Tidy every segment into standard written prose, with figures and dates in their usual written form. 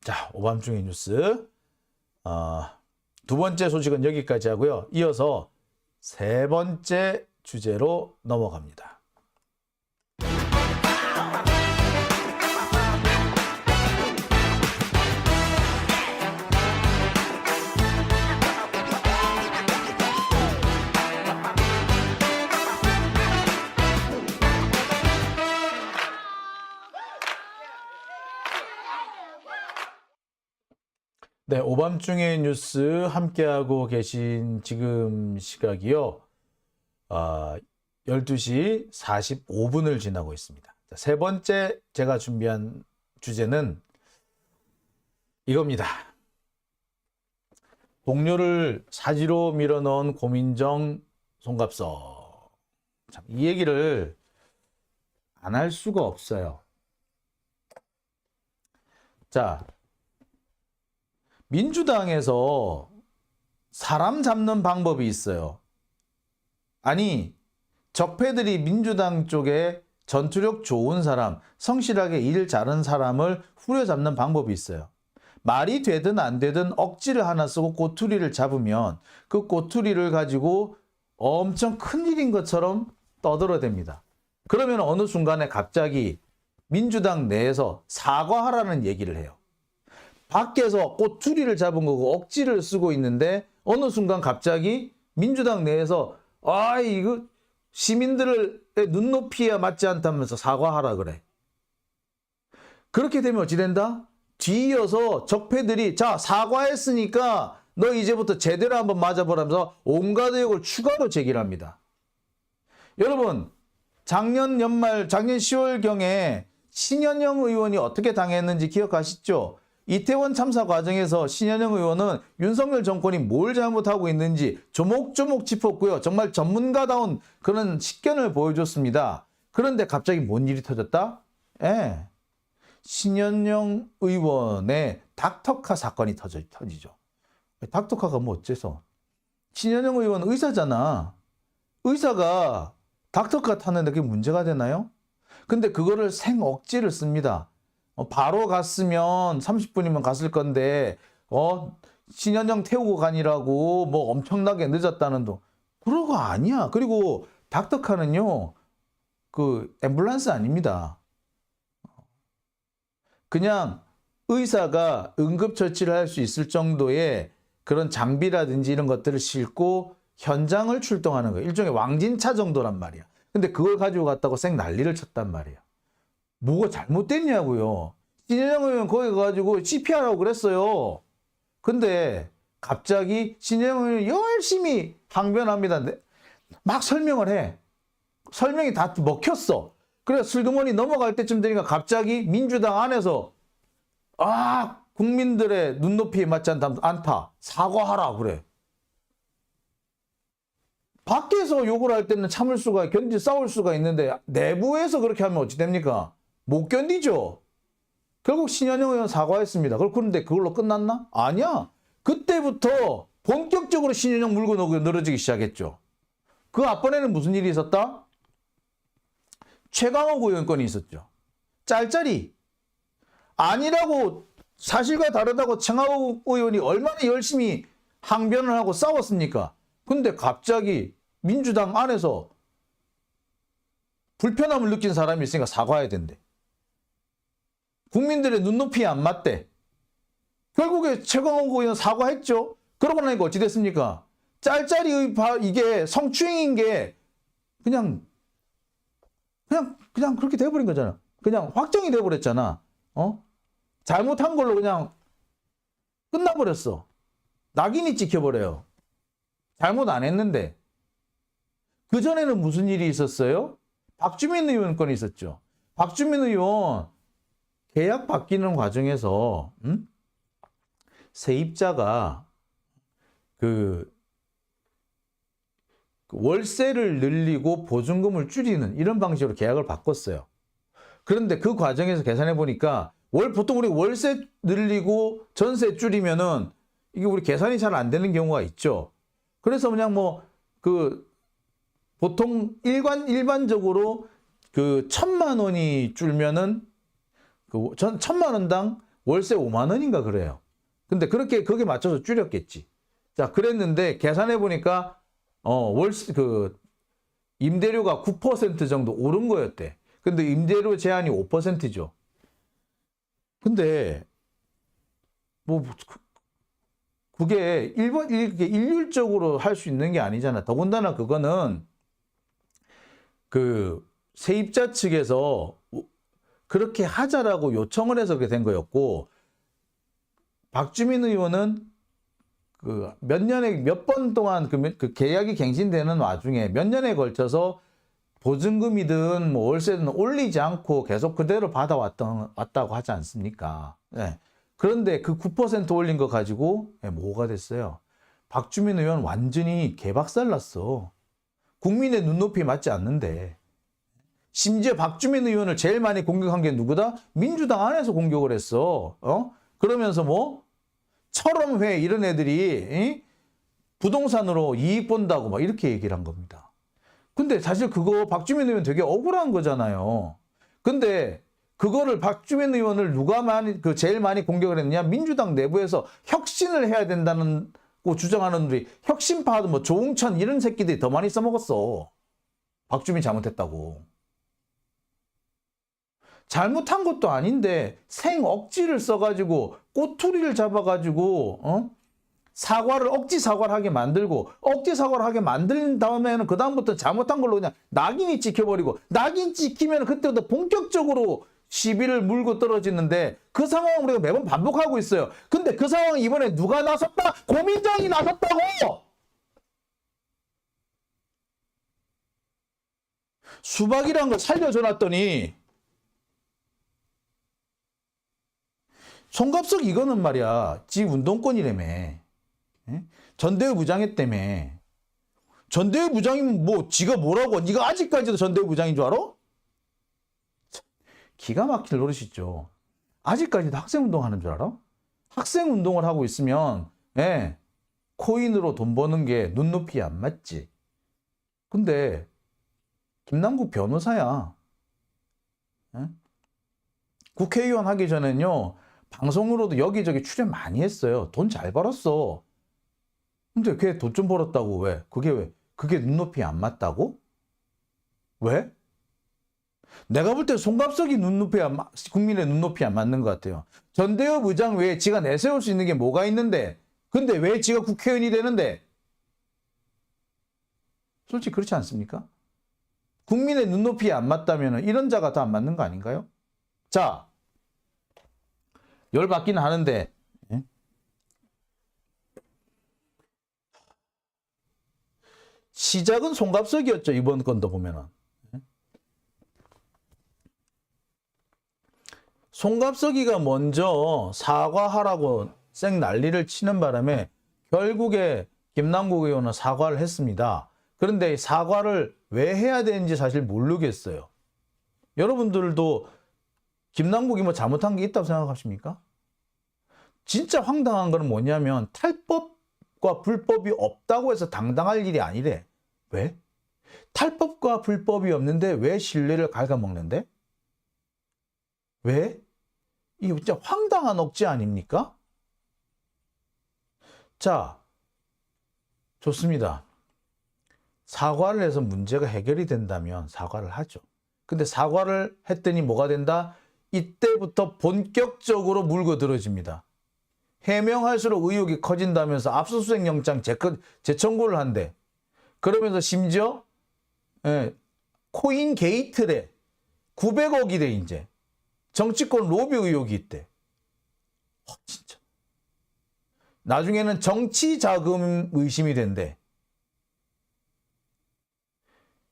자, 오밤중의 뉴스. 두 번째 소식은 여기까지 하고요. 이어서 세 번째 주제로 넘어갑니다. 네, 오밤중의 뉴스 함께하고 계신 지금 시각이요. 12시 45분을 지나고 있습니다. 자, 세 번째 제가 준비한 주제는 이겁니다. 동료를 사지로 밀어넣은 고민정 송갑석. 참, 이 얘기를 안 할 수가 없어요. 자, 민주당에서 사람 잡는 방법이 있어요. 아니, 적폐들이 민주당 쪽에 전투력 좋은 사람, 성실하게 일 잘하는 사람을 후려잡는 방법이 있어요. 말이 되든 안 되든 억지를 하나 쓰고 꼬투리를 잡으면 그 꼬투리를 가지고 엄청 큰일인 것처럼 떠들어댑니다. 그러면 어느 순간에 갑자기 민주당 내에서 사과하라는 얘기를 해요. 밖에서 꼬투리를 잡은 거고 억지를 쓰고 있는데 어느 순간 갑자기 민주당 내에서 이거 시민들의 눈높이에 맞지 않다면서 사과하라 그래. 그렇게 되면 어찌 된다? 뒤이어서 적폐들이 자, 사과했으니까 너 이제부터 제대로 한번 맞아보라면서 온갖 의혹을 추가로 제기를 합니다. 여러분, 작년 10월경에 신현영 의원이 어떻게 당했는지 기억하시죠? 이태원 참사 과정에서 신현영 의원은 윤석열 정권이 뭘 잘못하고 있는지 조목조목 짚었고요. 정말 전문가다운 그런 식견을 보여줬습니다. 그런데 갑자기 뭔 일이 터졌다? 신현영 의원의 닥터카 사건이 터지죠. 닥터카가 뭐 어째서? 신현영 의원 의사잖아. 의사가 닥터카 타는데 그게 문제가 되나요? 근데 그거를 생억지를 씁니다. 바로 갔으면 30분이면 갔을 건데 신현영 태우고 가니라고 뭐 엄청나게 늦었다는 둥. 그런 거 아니야. 그리고 닥터카는요, 그 앰뷸런스 아닙니다. 그냥 의사가 응급처치를 할 수 있을 정도의 그런 장비라든지 이런 것들을 싣고 현장을 출동하는 거예요. 일종의 왕진차 정도란 말이야. 근데 그걸 가지고 갔다고 쌩 난리를 쳤단 말이야. 뭐가 잘못됐냐고요. 신현영 의원 거기 가가지고 CPR하고 그랬어요. 근데 갑자기 신현영 의원이 열심히 항변합니다. 막 설명을 해. 설명이 다 먹혔어. 그래서 슬그머니 넘어갈 때쯤 되니까 갑자기 민주당 안에서 국민들의 눈높이에 맞지 않다. 사과하라 그래. 밖에서 욕을 할 때는 참을 수가, 싸울 수가 있는데 내부에서 그렇게 하면 어찌 됩니까? 못 견디죠. 결국 신현영 의원 사과했습니다. 그런데 그걸로 끝났나? 아니야. 그때부터 본격적으로 신현영 물고 늘어지기 시작했죠. 그 앞번에는 무슨 일이 있었다? 최강욱 의원 건이 있었죠. 짤짤이. 아니라고, 사실과 다르다고 최강욱 의원이 얼마나 열심히 항변을 하고 싸웠습니까? 근데 갑자기 민주당 안에서 불편함을 느낀 사람이 있으니까 사과해야 된대. 국민들의 눈높이에 안 맞대. 결국에 최강욱 의원 사과했죠. 그러고 나니까 어찌 됐습니까? 짤짤이 이게 성추행인 게 그냥 그렇게 돼버린 거잖아. 그냥 확정이 돼버렸잖아. 잘못한 걸로 그냥 끝나버렸어. 낙인이 찍혀버려요. 잘못 안 했는데. 그전에는 무슨 일이 있었어요? 박주민 의원 건이 있었죠. 박주민 의원 계약 바뀌는 과정에서 세입자가 그 월세를 늘리고 보증금을 줄이는 이런 방식으로 계약을 바꿨어요. 그런데 그 과정에서 계산해 보니까 보통 우리 월세 늘리고 전세 줄이면은 이게 우리 계산이 잘 안 되는 경우가 있죠. 그래서 그냥 보통 일반적으로 그 1,000만 원이 줄면은 1,000만 원당 월세 5만 원인가 그래요. 근데 그렇게 거기에 맞춰서 줄였겠지. 자, 그랬는데 계산해 보니까 월세 임대료가 9% 정도 오른 거였대. 근데 임대료 제한이 5%죠. 근데 뭐 그게 이렇게 일률적으로 할 수 있는 게 아니잖아. 더군다나 그거는 그 세입자 측에서 그렇게 하자라고 요청을 해서 그렇게 된 거였고, 박주민 의원은 그 몇 년에 몇 번 동안 그 계약이 갱신되는 와중에 몇 년에 걸쳐서 보증금이든 뭐 월세든 올리지 않고 계속 그대로 받아왔다고 하지 않습니까? 네. 그런데 그 9% 올린 거 가지고 뭐가 됐어요? 박주민 의원 완전히 개박살 났어. 국민의 눈높이에 맞지 않는데. 심지어 박주민 의원을 제일 많이 공격한 게 누구다? 민주당 안에서 공격을 했어. 그러면서 뭐 철험회 이런 애들이 부동산으로 이익 본다고 막 이렇게 얘기를 한 겁니다. 근데 사실 그거 박주민 의원 되게 억울한 거잖아요. 근데 그거를 박주민 의원을 누가 제일 많이 공격을 했느냐? 민주당 내부에서 혁신을 해야 된다는 거 주장하는 분들이, 혁신파도 뭐 조응천 이런 새끼들이 더 많이 써먹었어. 박주민 잘못했다고. 잘못한 것도 아닌데 생 억지를 써가지고 꼬투리를 잡아가지고 사과를 억지 사과를 하게 만들고, 억지 사과를 하게 만든 다음에는 그 다음부터 잘못한 걸로 그냥 낙인이 찍혀버리고, 낙인 찍히면 그때부터 본격적으로 시비를 물고 떨어지는데, 그 상황을 우리가 매번 반복하고 있어요. 근데 그 상황 이번에 누가 나섰다? 고민정이 나섰다고! 수박이란 걸 살려줘놨더니 송갑석 이거는 말이야, 지 운동권이라며. 전대회 부장했다며. 전대회 부장이면 뭐 지가 뭐라고, 네가 아직까지도 전대회 부장인 줄 알아? 기가 막힐 노릇이죠. 아직까지도 학생운동 하는 줄 알아? 학생운동을 하고 있으면 코인으로 돈 버는 게 눈높이에 안 맞지. 근데 김남국 변호사야. 국회의원 하기 전엔요, 방송으로도 여기저기 출연 많이 했어요. 돈 잘 벌었어. 근데 걔 돈 좀 벌었다고 왜? 그게 눈높이에 안 맞다고? 왜? 내가 볼 때 송갑석이 국민의 눈높이에 안 맞는 것 같아요. 전대협 의장 외에 지가 내세울 수 있는 게 뭐가 있는데, 근데 왜 지가 국회의원이 되는데? 솔직히 그렇지 않습니까? 국민의 눈높이에 안 맞다면 이런 자가 더 안 맞는 거 아닌가요? 자, 열받기는 하는데 시작은 송갑석이었죠. 이번 건도 보면은 송갑석이가 먼저 사과하라고 쌩 난리를 치는 바람에 결국에 김남국 의원은 사과를 했습니다. 그런데 사과를 왜 해야 되는지 사실 모르겠어요. 여러분들도 김남국이 뭐 잘못한 게 있다고 생각하십니까? 진짜 황당한 거는 뭐냐면 탈법과 불법이 없다고 해서 당당할 일이 아니래. 왜? 탈법과 불법이 없는데 왜 신뢰를 갉아먹는데? 왜? 이거 진짜 황당한 억지 아닙니까? 자, 좋습니다. 사과를 해서 문제가 해결이 된다면 사과를 하죠. 근데 사과를 했더니 뭐가 된다? 이때부터 본격적으로 물고들어집니다. 해명할수록 의혹이 커진다면서 압수수색 영장 재청구를 한대. 그러면서 심지어 코인 게이트래. 900억이래 이제. 정치권 로비 의혹이 있대. 진짜. 나중에는 정치 자금 의심이 된대.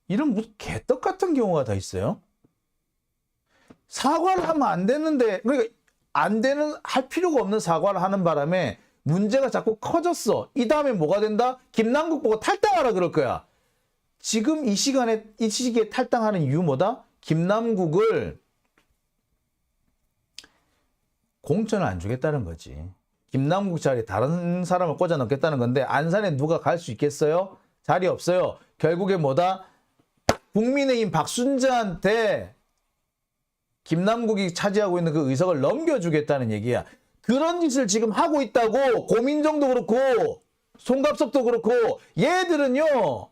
이런 무슨 개떡 같은 경우가 다 있어요. 사과를 하면 안 되는데, 그러니까 할 필요가 없는 사과를 하는 바람에 문제가 자꾸 커졌어. 이 다음에 뭐가 된다? 김남국 보고 탈당하라 그럴 거야. 지금 이 시기에 탈당하는 이유 뭐다? 김남국을 공천을 안 주겠다는 거지. 김남국 자리에 다른 사람을 꽂아 넣겠다는 건데, 안산에 누가 갈 수 있겠어요? 자리 없어요. 결국에 뭐다? 국민의힘 박순자한테 김남국이 차지하고 있는 그 의석을 넘겨주겠다는 얘기야. 그런 짓을 지금 하고 있다고. 고민정도 그렇고 송갑석도 그렇고. 얘들은요,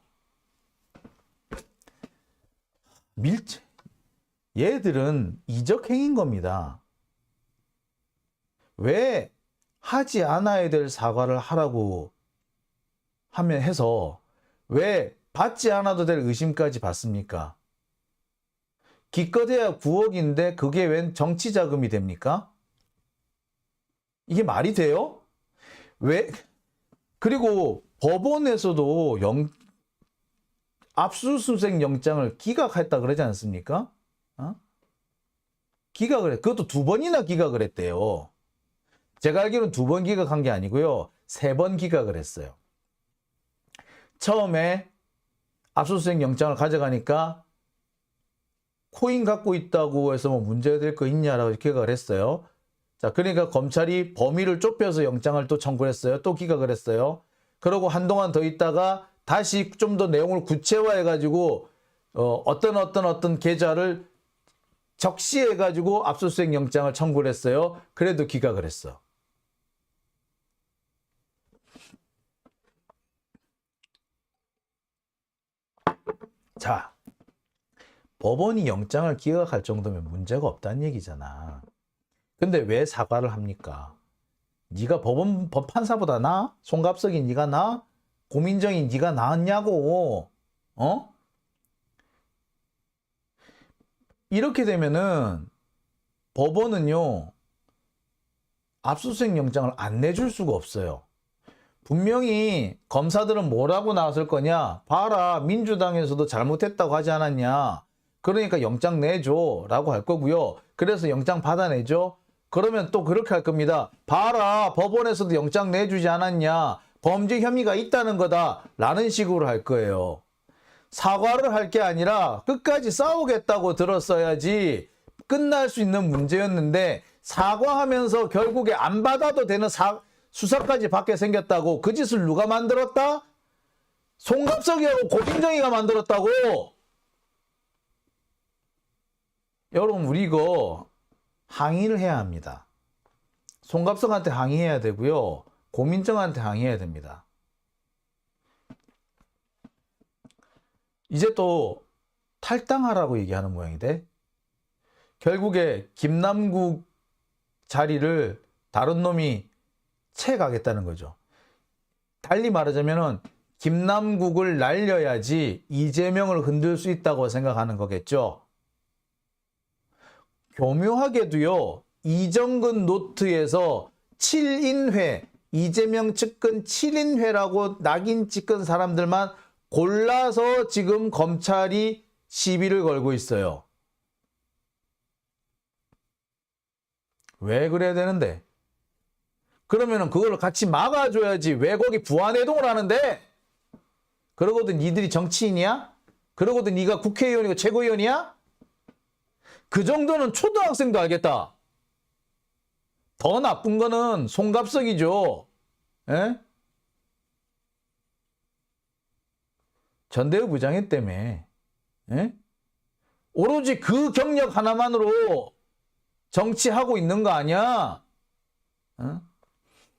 얘들은 이적행인 겁니다. 왜 하지 않아야 될 사과를 하라고 하면 해서 왜 받지 않아도 될 의심까지 받습니까? 기껏해야 9억인데 그게 웬 정치 자금이 됩니까? 이게 말이 돼요? 왜? 그리고 법원에서도 압수수색 영장을 기각했다 그러지 않습니까? 기각을 해. 그것도 2번이나 기각을 했대요. 제가 알기로는 2번 기각한 게 아니고요. 3번 기각을 했어요. 처음에 압수수색 영장을 가져가니까 코인 갖고 있다고 해서 뭐 문제가 될 거 있냐라고 기각을 했어요. 자, 그러니까 검찰이 범위를 좁혀서 영장을 또 청구를 했어요. 또 기각을 했어요. 그러고 한동안 더 있다가 다시 좀 더 내용을 구체화해가지고 어떤 계좌를 적시해가지고 압수수색 영장을 청구를 했어요. 그래도 기각을 했어. 자, 법원이 영장을 기각할 정도면 문제가 없다는 얘기잖아. 근데 왜 사과를 합니까? 네가 법판사보다 나? 송갑석이 네가 나? 고민정이 네가 나았냐고. 이렇게 되면은 법원은요, 압수수색 영장을 안 내줄 수가 없어요. 분명히 검사들은 뭐라고 나왔을 거냐? 봐라, 민주당에서도 잘못했다고 하지 않았냐? 그러니까 영장 내줘 라고 할 거고요. 그래서 영장 받아내죠. 그러면 또 그렇게 할 겁니다. 봐라, 법원에서도 영장 내주지 않았냐? 범죄 혐의가 있다는 거다 라는 식으로 할 거예요. 사과를 할 게 아니라 끝까지 싸우겠다고 들었어야지 끝날 수 있는 문제였는데, 사과하면서 결국에 안 받아도 되는 수사까지 받게 생겼다고. 그 짓을 누가 만들었다? 송갑석이하고 고민정이가 만들었다고. 여러분, 우리 이거 항의를 해야 합니다. 송갑석한테 항의해야 되고요. 고민정한테 항의해야 됩니다. 이제 또 탈당하라고 얘기하는 모양인데, 결국에 김남국 자리를 다른 놈이 채가겠다는 거죠. 달리 말하자면은 김남국을 날려야지 이재명을 흔들 수 있다고 생각하는 거겠죠. 교묘하게도요, 이정근 노트에서 7인회, 이재명 측근 7인회라고 낙인 찍은 사람들만 골라서 지금 검찰이 시비를 걸고 있어요. 왜 그래야 되는데? 그러면은 그걸 같이 막아줘야지. 왜 거기 부안해동을 하는데? 그러고도 니들이 정치인이야? 그러고도 네가 국회의원이고 최고위원이야? 그 정도는 초등학생도 알겠다. 더 나쁜 거는 송갑석이죠. 에? 전대우 부장애 때문에. 에? 오로지 그 경력 하나만으로 정치하고 있는 거 아니야? 어?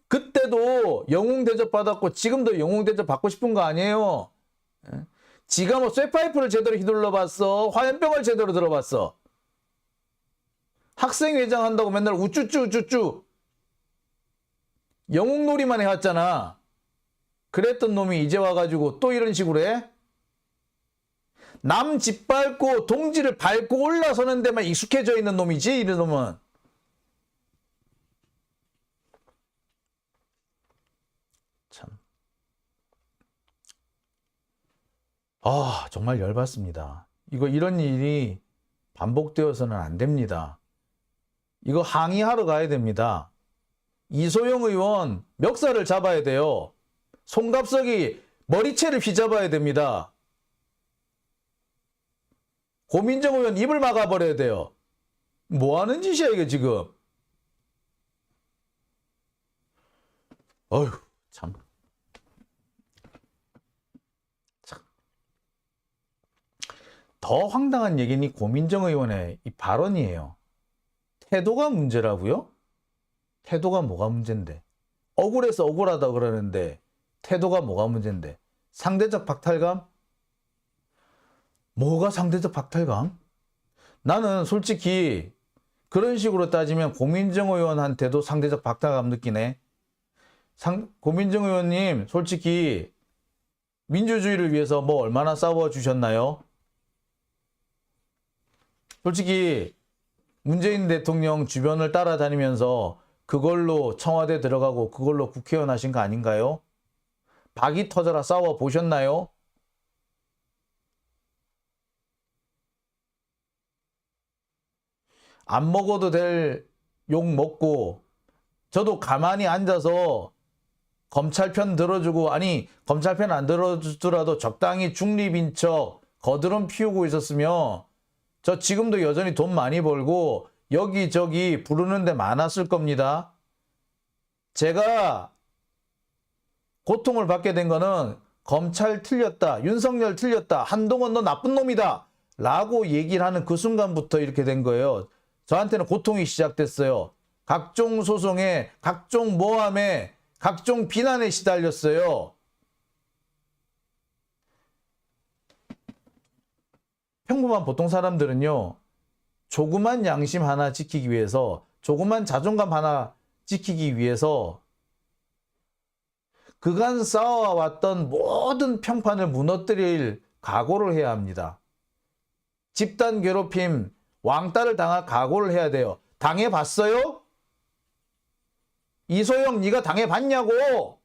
그때도 영웅 대접 받았고 지금도 영웅 대접 받고 싶은 거 아니에요? 에? 지가 뭐 쇠파이프를 제대로 휘둘러 봤어? 화염병을 제대로 들어봤어? 학생회장 한다고 맨날 우쭈쭈 영웅놀이만 해왔잖아. 그랬던 놈이 이제 와가지고 또 이런 식으로 해? 남 집 밟고 동지를 밟고 올라서는 데만 익숙해져 있는 놈이지, 이런 놈은. 참. 정말 열받습니다. 이런 일이 반복되어서는 안 됩니다. 이거 항의하러 가야 됩니다. 이소영 의원 멱살을 잡아야 돼요. 송갑석이 머리채를 휘잡아야 됩니다. 고민정 의원 입을 막아버려야 돼요. 뭐 하는 짓이야 이게 지금. 어휴, 참. 더 황당한 얘기는 고민정 의원의 이 발언이에요. 태도가 문제라고요? 태도가 뭐가 문제인데? 억울해서 억울하다 그러는데 태도가 뭐가 문제인데? 상대적 박탈감? 뭐가 상대적 박탈감? 나는 솔직히 그런 식으로 따지면 고민정 의원한테도 상대적 박탈감 느끼네. 고민정 의원님 솔직히 민주주의를 위해서 뭐 얼마나 싸워주셨나요? 솔직히 문재인 대통령 주변을 따라다니면서 그걸로 청와대 들어가고 그걸로 국회의원 하신 거 아닌가요? 박이 터져라 싸워 보셨나요? 안 먹어도 될 욕 먹고 저도 가만히 앉아서 검찰 편 들어주고, 아니 검찰 편 안 들어주더라도 적당히 중립인 척 거드름 피우고 있었으면 저 지금도 여전히 돈 많이 벌고 여기저기 부르는 데 많았을 겁니다. 제가 고통을 받게 된 거는 검찰 틀렸다, 윤석열 틀렸다, 한동훈 너 나쁜 놈이다 라고 얘기를 하는 그 순간부터 이렇게 된 거예요. 저한테는 고통이 시작됐어요. 각종 소송에, 각종 모함에, 각종 비난에 시달렸어요. 평범한 보통 사람들은요, 조그만 양심 하나 지키기 위해서, 조그만 자존감 하나 지키기 위해서 그간 쌓아왔던 모든 평판을 무너뜨릴 각오를 해야 합니다. 집단 괴롭힘, 왕따를 당할 각오를 해야 돼요. 당해봤어요? 이소영 네가 당해봤냐고?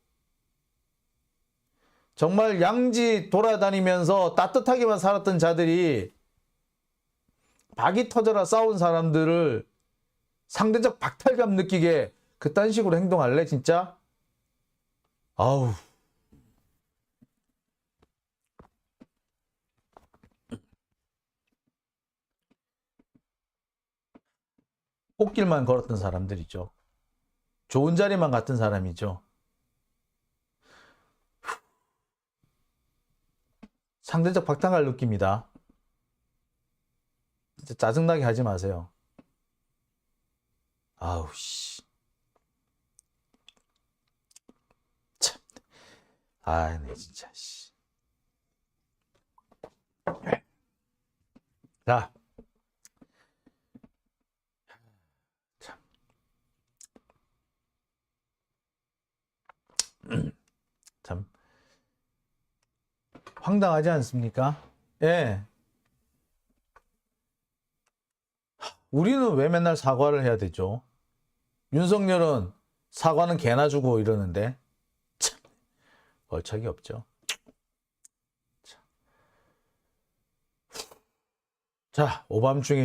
정말 양지 돌아다니면서 따뜻하게만 살았던 자들이 박이 터져라 싸운 사람들을 상대적 박탈감 느끼게 그딴 식으로 행동할래 진짜? 아우. 꽃길만 걸었던 사람들이죠. 좋은 자리만 갔던 사람이죠. 상대적 박탈감 느낍니다. 진짜 짜증나게 하지 마세요. 아우 씨. 참. 아, 네 진짜 씨. 자. 참. 참. 황당하지 않습니까? 예. 우리는 왜 맨날 사과를 해야 되죠? 윤석열은 사과는 개나 주고 이러는데 참 얼척이 없죠. 자, 오밤중에